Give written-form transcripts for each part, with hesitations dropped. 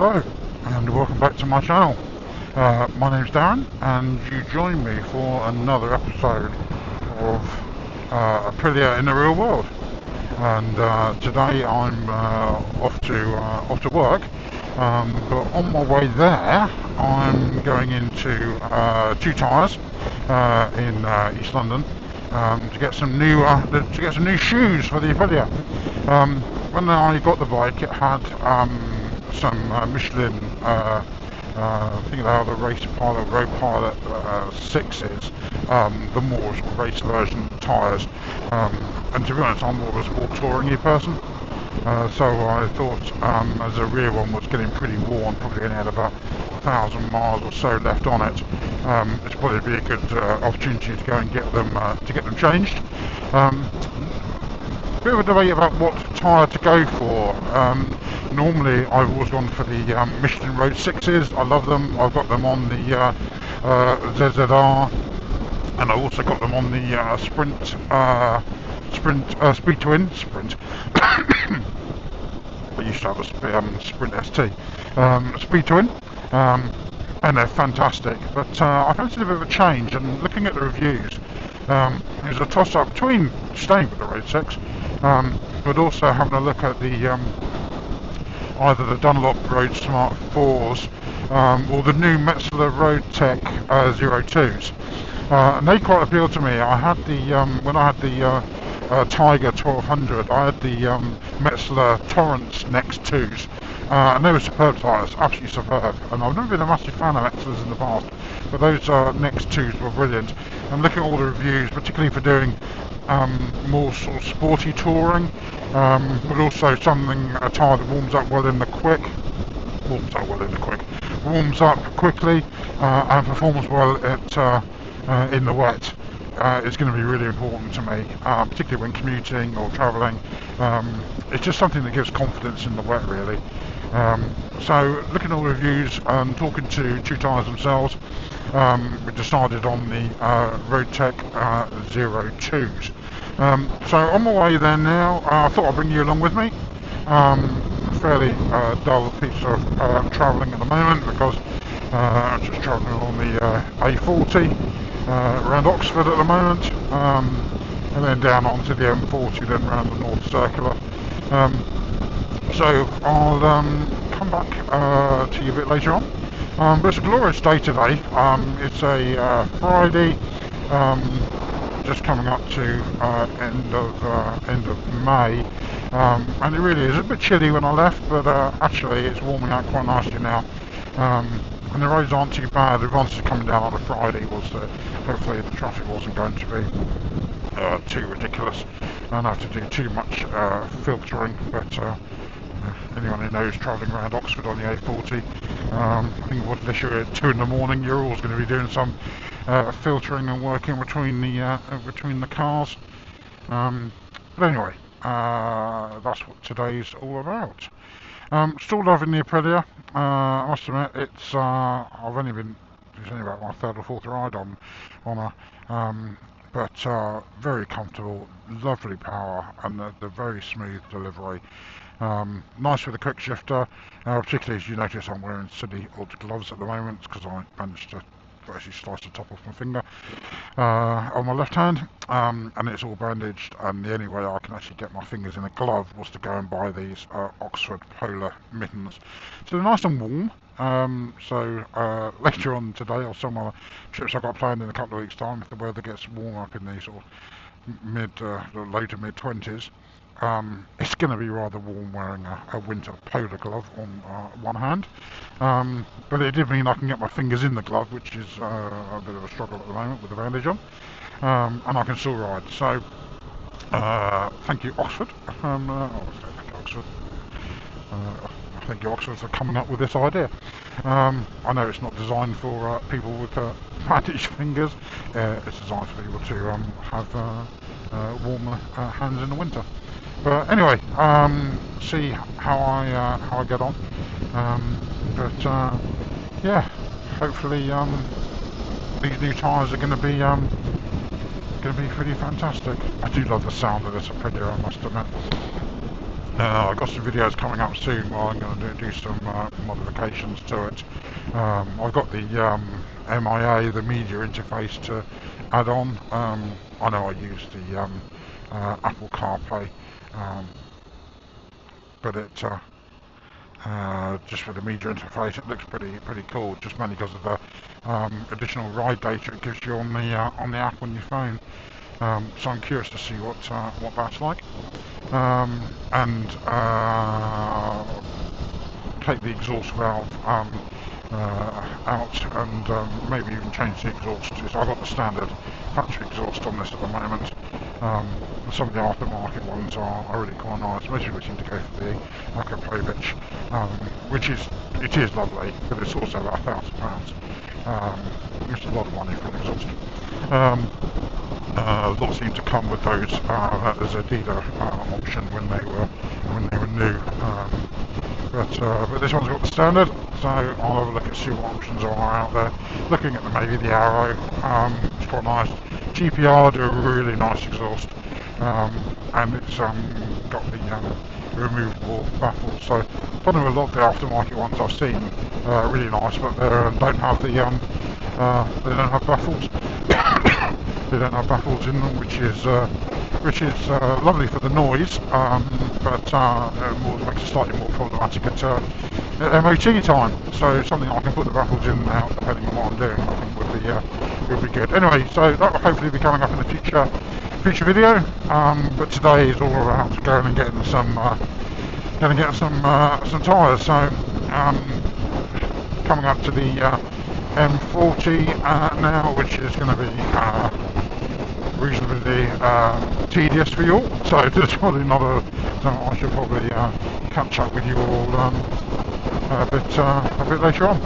Hello and welcome back to my channel. My name's Darren and you join me for another episode of Aprilia in the real world. And today I'm off to work, but on my way there I'm going into Two Tyres in East London to get some new shoes for the Aprilia. When I got the bike, it had some Michelin, I think they are the Race Pilot, Road Pilot 6s, the more sort of race version tyres. And to be honest, I'm more of a sport touring person. So I thought, as the rear one was getting pretty worn, probably only had about 1,000 miles or so left on it, it's probably be a good opportunity to go and get them changed. Bit of a debate about what tyre to go for. Normally I've always gone for the Michelin Road 6s. I love them. I've got them on the ZZR, and I also got them on the Speed Twin Sprint. I used to have a Sprint ST Speed Twin, and they're fantastic. But I fancied a bit of a change, and looking at the reviews, it was a toss-up between staying with the Road 6, but also having a look at the either the Dunlop Road Smart 4s or the new Metzeler Road Tech 02s. And they quite appealed to me. I had the when I had the Tiger 1200, I had the Metzeler Torrance Next 2s, and they were superb tyres, absolutely superb. And I've never been a massive fan of Metzelers in the past, but those Next 2s were brilliant. And looking at all the reviews, particularly for doing more sort of sporty touring, but also a tyre that warms up quickly, and performs well in the wet, is going to be really important to me, particularly when commuting or travelling. It's just something that gives confidence in the wet, really. So looking at all the reviews and talking to Two Tyres themselves, we decided on the Road Tech 02s. So on my way there now, I thought I'd bring you along with me. Fairly dull piece of travelling at the moment, because I'm just travelling along the A40 around Oxford at the moment, and then down onto the M40, then round the North Circular. So I'll come back to you a bit later on. But it's a glorious day today. It's a Friday, just coming up to end of May, and it really is a bit chilly when I left, but actually it's warming out quite nicely now. And the roads aren't too bad. The advantage of coming down on a Friday was that hopefully the traffic wasn't going to be too ridiculous and have to do too much filtering. But anyone who knows travelling around Oxford on the A40, I think unless you're at 2 in the morning, you're always going to be doing some filtering and working between the cars. But anyway, that's what today's all about. Still loving the Aprilia. I must admit, it's only about my third or fourth ride on her, but very comfortable, lovely power, and the very smooth delivery. Nice with the quick shifter, particularly as you notice I'm wearing silly odd gloves at the moment because I managed to actually slice the top off my finger on my left hand, and it's all bandaged, and the only way I can actually get my fingers in a glove was to go and buy these Oxford polar mittens. So they're nice and warm. So later on today, or some other trips I've got planned in a couple of weeks' time, if the weather gets warm up in the sort of low to mid 20s, it's going to be rather warm wearing a winter polar glove on one hand, but it did mean I can get my fingers in the glove, which is a bit of a struggle at the moment with the bandage on, and I can still ride. So thank you Oxford, thank you Oxford for coming up with this idea. I know it's not designed for people with bandaged fingers. It's designed for people to have warmer hands in the winter. But anyway, see how I get on. Yeah, hopefully these new tyres are going to be pretty fantastic. I do love the sound of this Aprilia, I must admit. I've got some videos coming up soon where I'm going to do some modifications to it. I've got the MIA, the media interface to add on. I know I use the Apple CarPlay, um, but it just for the media interface, it looks pretty cool. Just mainly because of the additional ride data it gives you on the app on your phone. So I'm curious to see what that's like. And take the exhaust valve out and maybe even change the exhaust. So I've got the standard factory exhaust on this at the moment. Some of the aftermarket ones are really quite nice. Most people seem to go for the Aprilia, which is lovely, but it's also about £1,000. It's a lot of money for an exhaust. A lot seem to come with those as a dealer option when they were new. But this one's got the standard, so I'll have a look at see what options are out there. Looking at maybe the Arrow, it's quite nice. GPR do a really nice exhaust, and it's got the removable baffles. So one of a lot of the aftermarket ones I've seen really nice, but they don't have the they don't have baffles. They don't have baffles in them, which is lovely for the noise, but makes it slightly more problematic at MOT time. So something I can put the baffles in now, depending on what I'm doing, I think would be good. Anyway, so that will hopefully be coming up in the future video. But today is all about going and getting some tyres. So coming up to the M40 now, which is going to be reasonably tedious for you all, so there's probably not so I should probably catch up with you all a bit later on.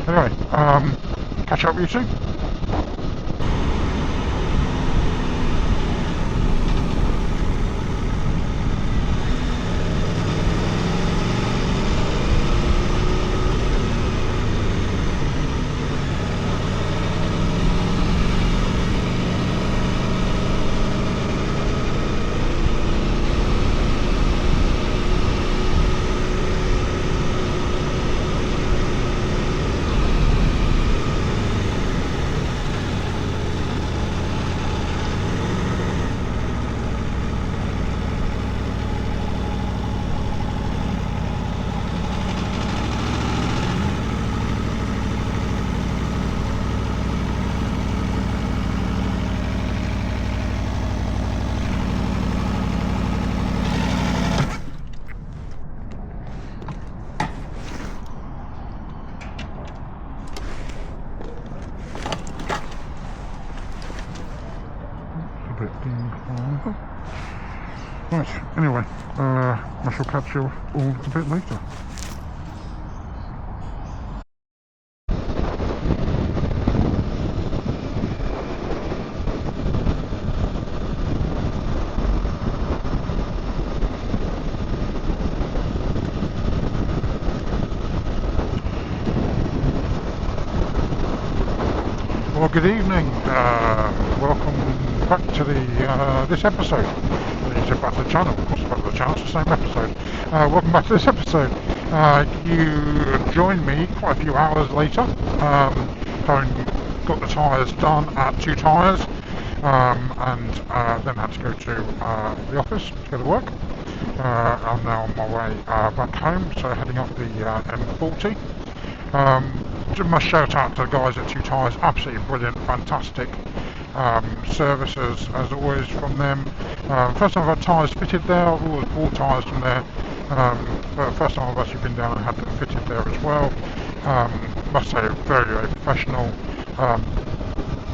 Anyway, catch up with you soon. Right, anyway, I shall catch you all a bit later. Well, good evening. Welcome back to this episode. It's about the channel, of course, about the channel. It's the same episode. Welcome back to this episode. You joined me quite a few hours later. Having got the tyres done at 2 Tyres, and then had to go to the office to go to work. I'm now on my way back home, so heading up the M40. Must shout out to the guys at 2 Tyres, absolutely brilliant, fantastic services as always from them. First time I've had tyres fitted there. I've always bought tyres from there, but first time I've actually been down and had them fitted there as well. Must say very professional,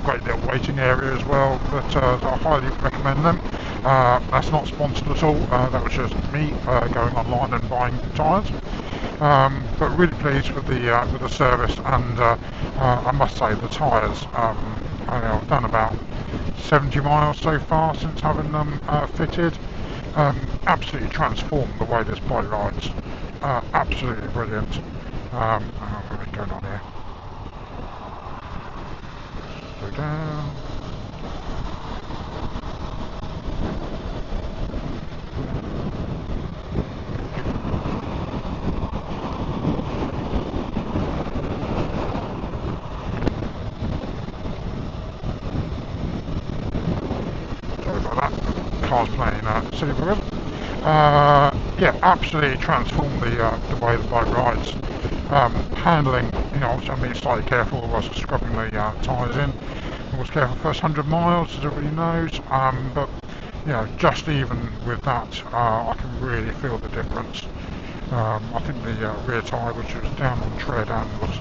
great little waiting area as well, but I highly recommend them. That's not sponsored at all, that was just me going online and buying tyres. But really pleased with the service, and I must say the tyres, I've done about 70 miles so far since having them fitted. Absolutely transformed the way this bike rides. Absolutely brilliant. What's going on here? Slow down. City Grill. Yeah, absolutely transformed the way the bike rides. Handling, you know, obviously I'm being slightly careful whilst scrubbing the tyres in. I was careful first 100 miles, as everybody knows, but you know, just even with that, I can really feel the difference. I think the rear tyre, which was down on tread and was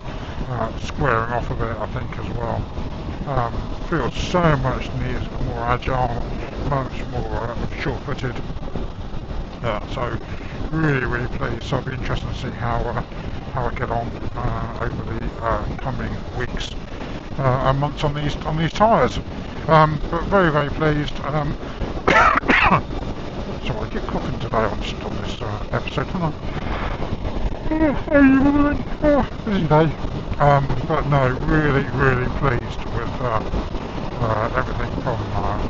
squaring off a bit, I think, as well. Feels so much neater, more agile, much more sure-footed. So really pleased. So it'll be interesting to see how I get on over the coming weeks and months on these tyres. But very pleased. Sorry, I get coughing today on this episode, don't I? Busy day. But no, really pleased with everything from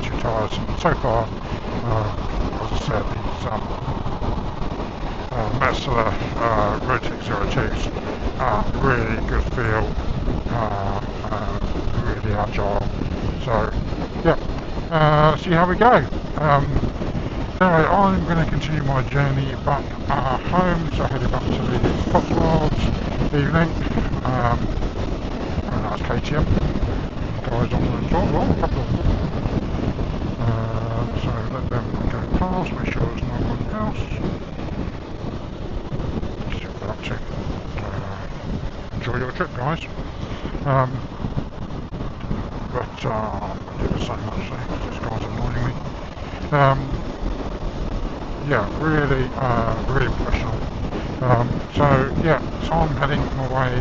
two tyres. And so far, as I said, these Metsler Rotic 02s, really good feel, really agile. So yeah, see how we go. Anyway, I'm going to continue my journey back home, so heading back to the Cotswolds evening. And that's KTM. Guys on the top, well, a couple of them. So let them go past, make sure there's no one else. See what they're up to. Enjoy your trip, guys. But I do the same actually, because this guy's annoying me. Yeah, really professional. So yeah, so I'm heading my way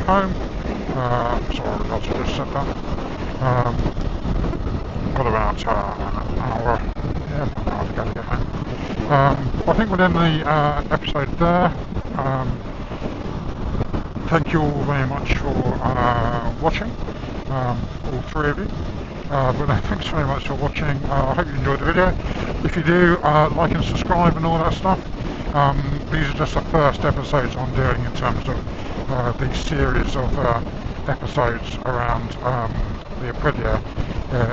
home. Sorry, I just said that. Got about an hour, yeah, an hour to go to get home. I think we'll end the episode there. Thank you all very much for watching, all three of you. But no, thanks very much for watching. I hope you enjoyed the video. If you do, like and subscribe and all that stuff. These are just the first episodes I'm doing in terms of the series of episodes around the Aprilia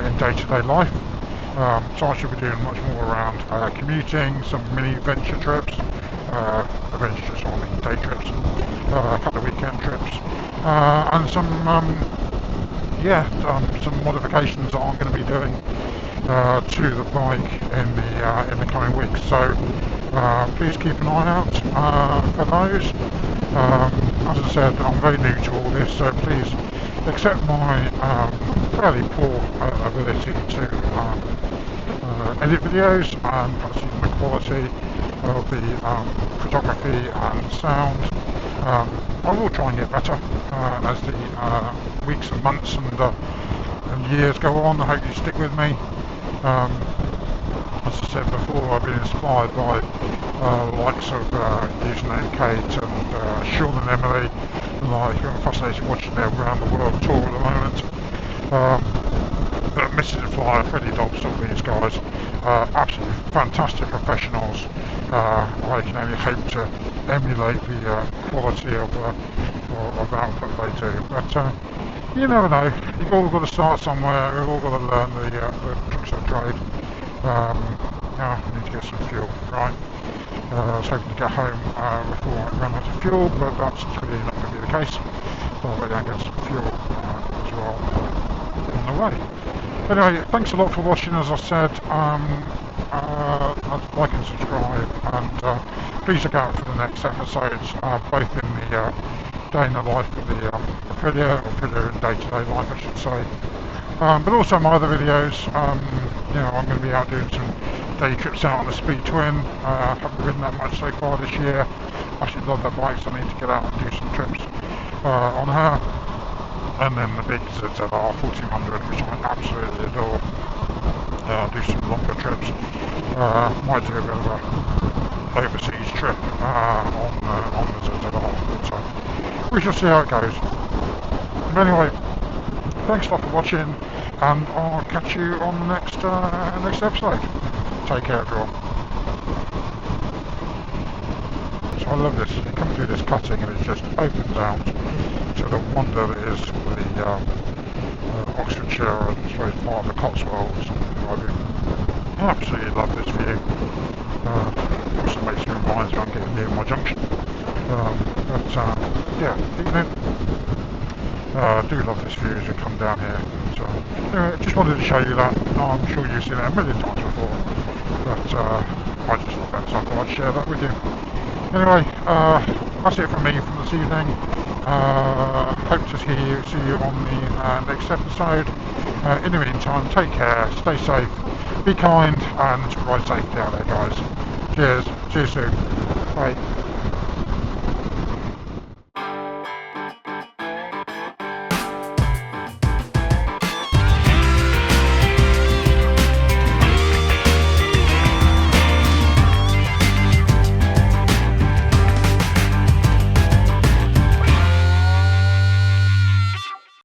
in day-to-day life. So I should be doing much more around commuting, some mini adventure trips, day trips, a couple of weekend trips, and some modifications that I'm going to be doing to the bike in the coming weeks. So please keep an eye out for those. As I said, I'm very new to all this, so please accept my fairly poor ability to edit videos and perhaps even the quality of the photography and sound. I will try and get better as the weeks and months and years go on. I hope you stick with me. As I said before, I've been inspired by the likes of using Kate and Sean and Emily. Like, I'm fascinated watching their round the world tour at the moment. But Mrs. and Flyer, Freddie Dobbs, all these guys, absolutely fantastic professionals. I can only hope to emulate the quality of output they do. But you never know. You've all got to start somewhere. We've all got to learn the tricks of the trade. I need to get some fuel, right? I was hoping to get home before I ran out of fuel, but that's clearly not going to be the case. So I'll go get some fuel as well on the way. Anyway, thanks a lot for watching. As I said, like and subscribe, and please look out for the next episodes, both in the day in the life of the Aprilia in day-to-day life, I should say. But also my other videos. I'm going to be out doing some day trips out on the Speed Twin. Haven't ridden that much so far this year. Actually love that bike, so I need to get out and do some trips on her. And then the big ZR 1400, which I absolutely adore. Do some longer trips. Might do a bit of a overseas trip on the ZR. So we shall see how it goes. But anyway, thanks a lot for watching, and I'll catch you on the next episode. Take care, everyone. So I love this. You come through this cutting and it just opens out to the wonder that is the Oxfordshire and I suppose part of the Cotswolds. I absolutely love this view. Also makes me reminds me I'm getting near my junction. Yeah, evening. I do love this view as you come down here. So, anyway, just wanted to show you that. I'm sure you've seen it a million times before, but I just thought that, so I thought I'd share that with you. Anyway, that's it from me from this evening. Hope to see you on the next episode. In the meantime, take care, stay safe, be kind, and ride safely out there, guys. Cheers. See you soon. Bye.